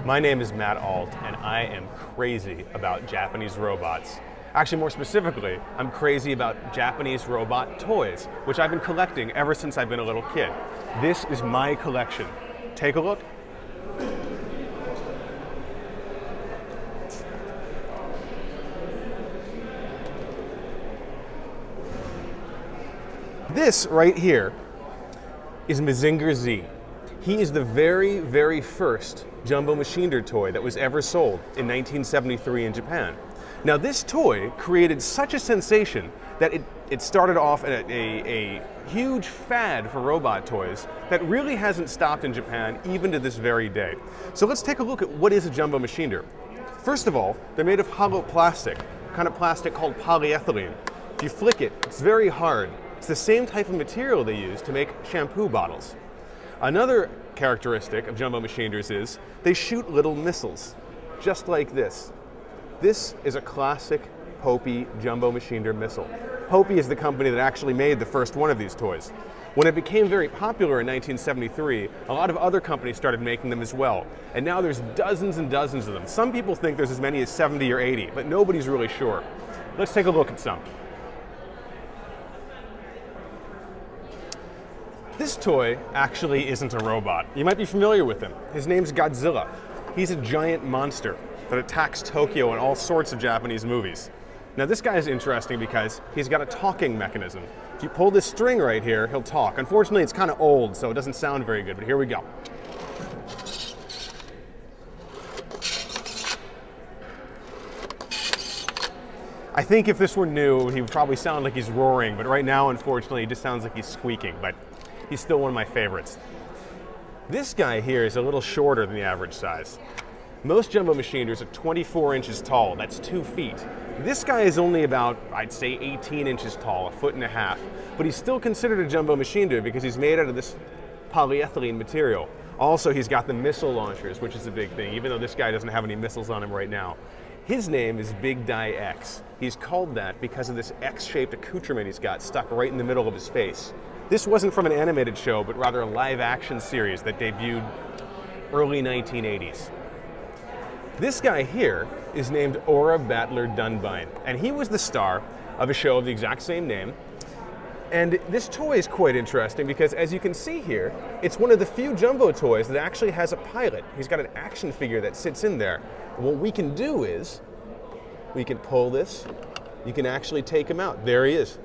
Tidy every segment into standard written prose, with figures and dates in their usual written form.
My name is Matt Alt, and I am crazy about Japanese robots. Actually, more specifically, I'm crazy about Japanese robot toys, which I've been collecting ever since I've been a little kid. This is my collection. Take a look. This right here is Mazinger Z. He is the very, very first jumbo machinder toy that was ever sold in 1973 in Japan. Now this toy created such a sensation that it started off a huge fad for robot toys that really hasn't stopped in Japan even to this very day. So let's take a look at what is a jumbo machinder. First of all, they're made of hollow plastic, a kind of plastic called polyethylene. If you flick it, it's very hard. It's the same type of material they use to make shampoo bottles. Another characteristic of jumbo machinders is they shoot little missiles, just like this. This is a classic Popey jumbo machinder missile. Popey is the company that actually made the first one of these toys. When it became very popular in 1973, a lot of other companies started making them as well. And now there's dozens and dozens of them. Some people think there's as many as 70 or 80, but nobody's really sure. Let's take a look at some. This toy actually isn't a robot. You might be familiar with him. His name's Godzilla. He's a giant monster that attacks Tokyo in all sorts of Japanese movies. Now this guy is interesting because he's got a talking mechanism. If you pull this string right here, he'll talk. Unfortunately, it's kind of old, so it doesn't sound very good, but here we go. I think if this were new, he would probably sound like he's roaring, but right now, unfortunately, he just sounds like he's squeaking, but he's still one of my favorites. This guy here is a little shorter than the average size. Most jumbo machiners are 24 inches tall, that's 2 feet. This guy is only about, I'd say, 18 inches tall, 1.5 feet, but he's still considered a jumbo machinder because he's made out of this polyethylene material. Also, he's got the missile launchers, which is a big thing, even though this guy doesn't have any missiles on him right now. His name is Big Dai Ex. He's called that because of this X-shaped accoutrement he's got stuck right in the middle of his face. This wasn't from an animated show, but rather a live-action series that debuted early 1980s. This guy here is named Aura Battler Dunbine, and he was the star of a show of the exact same name. And this toy is quite interesting because, as you can see here, it's one of the few jumbo toys that actually has a pilot. He's got an action figure that sits in there. And what we can do is, we can pull this, you can actually take him out. There he is.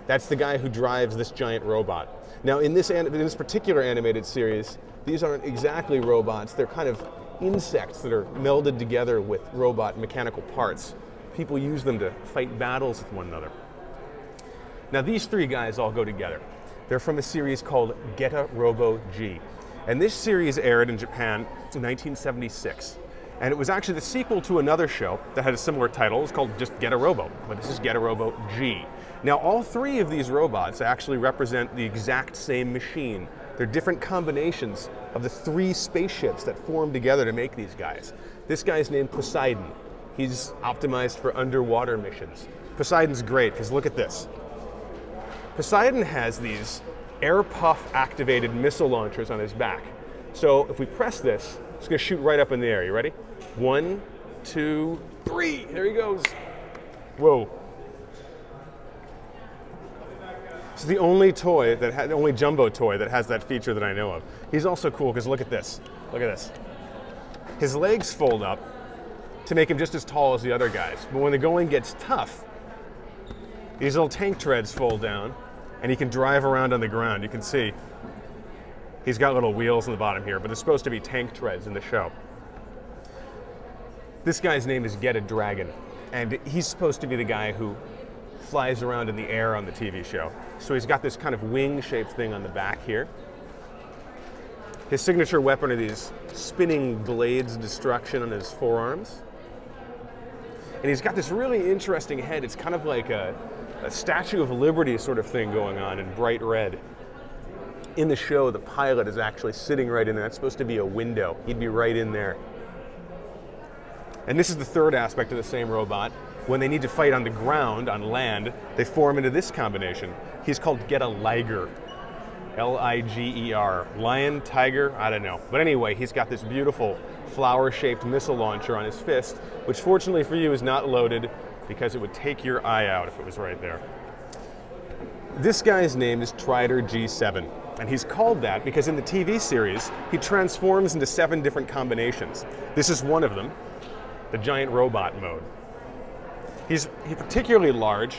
That's the guy who drives this giant robot. Now in this particular animated series, these aren't exactly robots, they're kind of insects that are melded together with robot mechanical parts. People use them to fight battles with one another. Now these three guys all go together. They're from a series called Geta Robo G. And this series aired in Japan in 1976. And it was actually the sequel to another show that had a similar title. It was called just Geta Robo, but this is Geta Robo G. Now all three of these robots actually represent the exact same machine. They're different combinations of the three spaceships that formed together to make these guys. This guy's named Poseidon. He's optimized for underwater missions. Poseidon's great, because look at this. Poseidon has these air puff activated missile launchers on his back. So if we press this, it's going to shoot right up in the air. You ready? 1, 2, 3. There he goes. Whoa. It's the only toy that the only jumbo toy that has that feature that I know of. He's also cool because look at this. Look at this. His legs fold up to make him just as tall as the other guys. But when the going gets tough, these little tank treads fold down and he can drive around on the ground. You can see he's got little wheels on the bottom here, but they're supposed to be tank treads in the show. This guy's name is Geta Dragon, and he's supposed to be the guy who flies around in the air on the TV show. So he's got this kind of wing-shaped thing on the back here. His signature weapon are these spinning blades of destruction on his forearms. And he's got this really interesting head. It's kind of like a Statue of Liberty sort of thing going on in bright red. In the show, the pilot is actually sitting right in there. That's supposed to be a window. He'd be right in there. And this is the third aspect of the same robot. When they need to fight on the ground, on land, they form into this combination. He's called Geta Liger. Liger. Lion, tiger, I don't know. But anyway, he's got this beautiful flower-shaped missile launcher on his fist, which fortunately for you is not loaded because it would take your eye out if it was right there. This guy's name is Strider G7, and he's called that because in the TV series, he transforms into 7 different combinations. This is one of them, the giant robot mode. He's particularly large,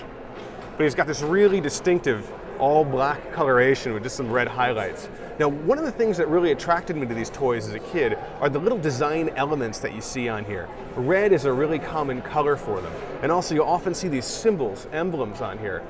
but he's got this really distinctive all black coloration with just some red highlights. Now, one of the things that really attracted me to these toys as a kid are the little design elements that you see on here. Red is a really common color for them. And also you often see these symbols, emblems on here.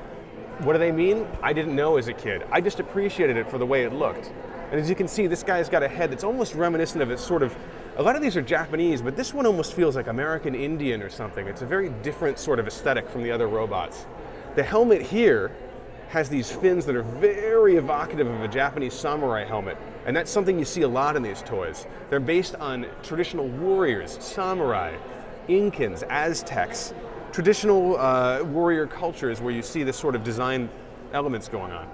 What do they mean? I didn't know as a kid. I just appreciated it for the way it looked. And as you can see, this guy's got a head that's almost reminiscent of a sort of, a lot of these are Japanese, but this one almost feels like American Indian or something. It's a very different sort of aesthetic from the other robots. The helmet here has these fins that are very evocative of a Japanese samurai helmet, and that's something you see a lot in these toys. They're based on traditional warriors, samurai, Incans, Aztecs, traditional warrior cultures where you see this sort of design elements going on.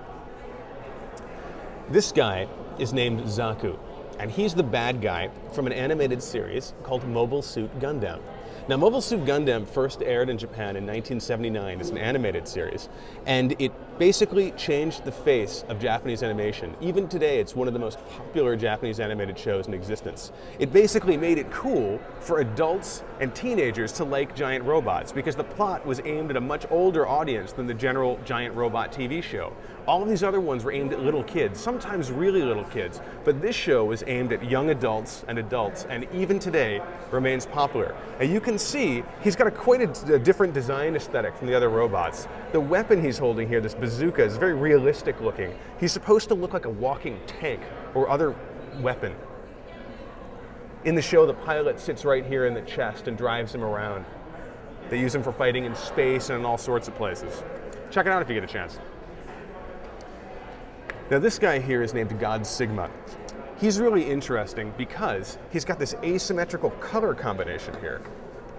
This guy is named Zaku, and he's the bad guy from an animated series called Mobile Suit Gundam. Now, Mobile Suit Gundam first aired in Japan in 1979 as an animated series, and it basically changed the face of Japanese animation. Even today, it's one of the most popular Japanese animated shows in existence. It basically made it cool for adults and teenagers to like giant robots because the plot was aimed at a much older audience than the general giant robot TV show. All of these other ones were aimed at little kids, sometimes really little kids, but this show was aimed at young adults, and even today remains popular. And you can see he's got quite a different design aesthetic from the other robots. The weapon he's holding here, this bazooka, is very realistic looking. He's supposed to look like a walking tank or other weapon. In the show, the pilot sits right here in the chest and drives him around. They use him for fighting in space and in all sorts of places. Check it out if you get a chance. Now this guy here is named Godzilla. He's really interesting because he's got this asymmetrical color combination here.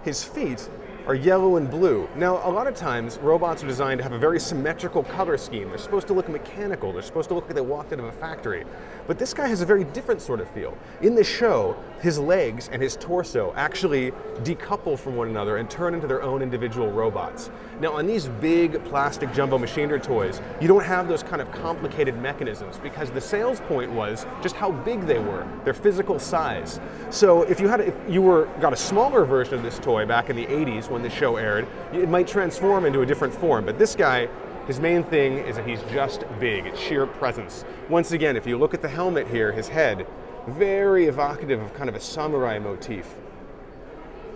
His feet are yellow and blue. Now, a lot of times, robots are designed to have a very symmetrical color scheme. They're supposed to look mechanical. They're supposed to look like they walked out of a factory. But this guy has a very different sort of feel. In the show, his legs and his torso actually decouple from one another and turn into their own individual robots. Now, on these big plastic jumbo Machinder toys, you don't have those kind of complicated mechanisms because the sales point was just how big they were, their physical size. So if you got a smaller version of this toy back in the 80s when the show aired, it might transform into a different form. But this guy, his main thing is that he's just big. It's sheer presence. Once again, if you look at the helmet here, his head, very evocative of kind of a samurai motif.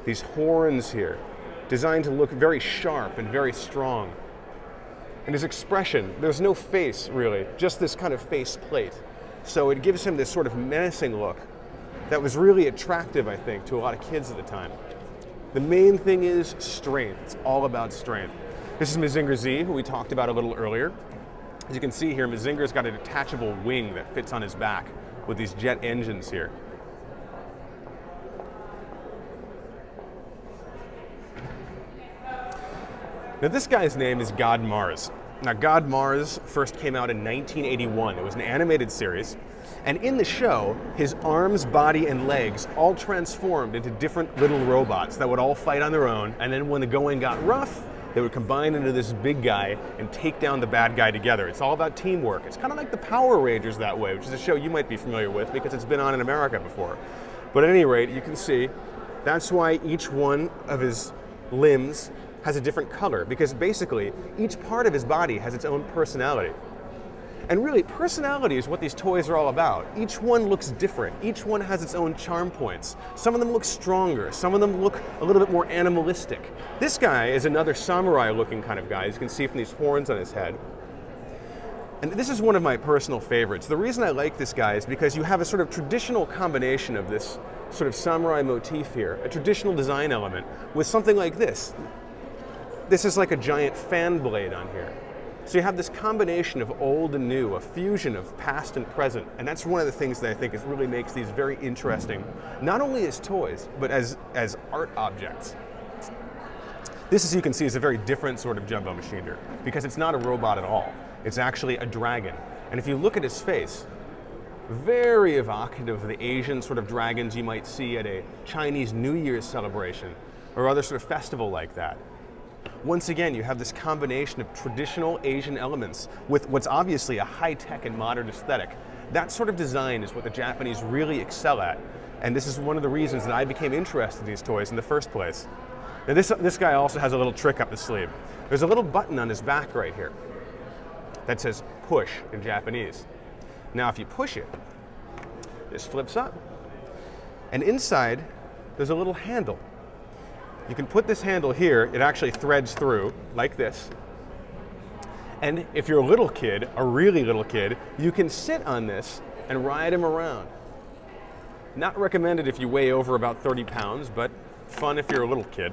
These horns here, designed to look very sharp and very strong. And his expression, there's no face really, just this kind of face plate. So it gives him this sort of menacing look that was really attractive, I think, to a lot of kids at the time. The main thing is strength. It's all about strength. This is Mazinger Z, who we talked about a little earlier. As you can see here, Mazinger's got a detachable wing that fits on his back with these jet engines here. Now this guy's name is God Mars. Now God Mars first came out in 1981. It was an animated series. And in the show, his arms, body, and legs all transformed into different little robots that would all fight on their own. And then when the going got rough, they would combine into this big guy and take down the bad guy together. It's all about teamwork. It's kind of like the Power Rangers that way, which is a show you might be familiar with because it's been on in America before. But at any rate, you can see that's why each one of his limbs has a different color, because basically each part of his body has its own personality. And really, personality is what these toys are all about. Each one looks different. Each one has its own charm points. Some of them look stronger. Some of them look a little bit more animalistic. This guy is another samurai-looking kind of guy, as you can see from these horns on his head. And this is one of my personal favorites. The reason I like this guy is because you have a sort of traditional combination of this sort of samurai motif here, a traditional design element, with something like this. This is like a giant fan blade on here. So you have this combination of old and new, a fusion of past and present, and that's one of the things that I think really makes these very interesting, not only as toys, but as art objects. This, as you can see, is a very different sort of jumbo Machinder, because it's not a robot at all. It's actually a dragon. And if you look at his face, very evocative of the Asian sort of dragons you might see at a Chinese New Year's celebration or other sort of festival like that. Once again, you have this combination of traditional Asian elements with what's obviously a high-tech and modern aesthetic. That sort of design is what the Japanese really excel at, and this is one of the reasons that I became interested in these toys in the first place. Now this guy also has a little trick up his sleeve. There's a little button on his back right here that says push in Japanese. Now if you push it, this flips up, and inside there's a little handle. You can put this handle here, it actually threads through like this. And if you're a little kid, a really little kid, you can sit on this and ride him around. Not recommended if you weigh over about 30 pounds, but fun if you're a little kid.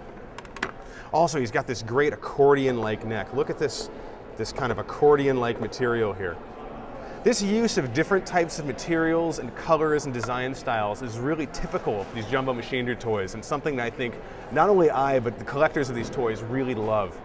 Also, he's got this great accordion-like neck. Look at this kind of accordion-like material here. This use of different types of materials and colors and design styles is really typical of these Jumbo Machinder toys, and something that I think not only I, but the collectors of these toys really love.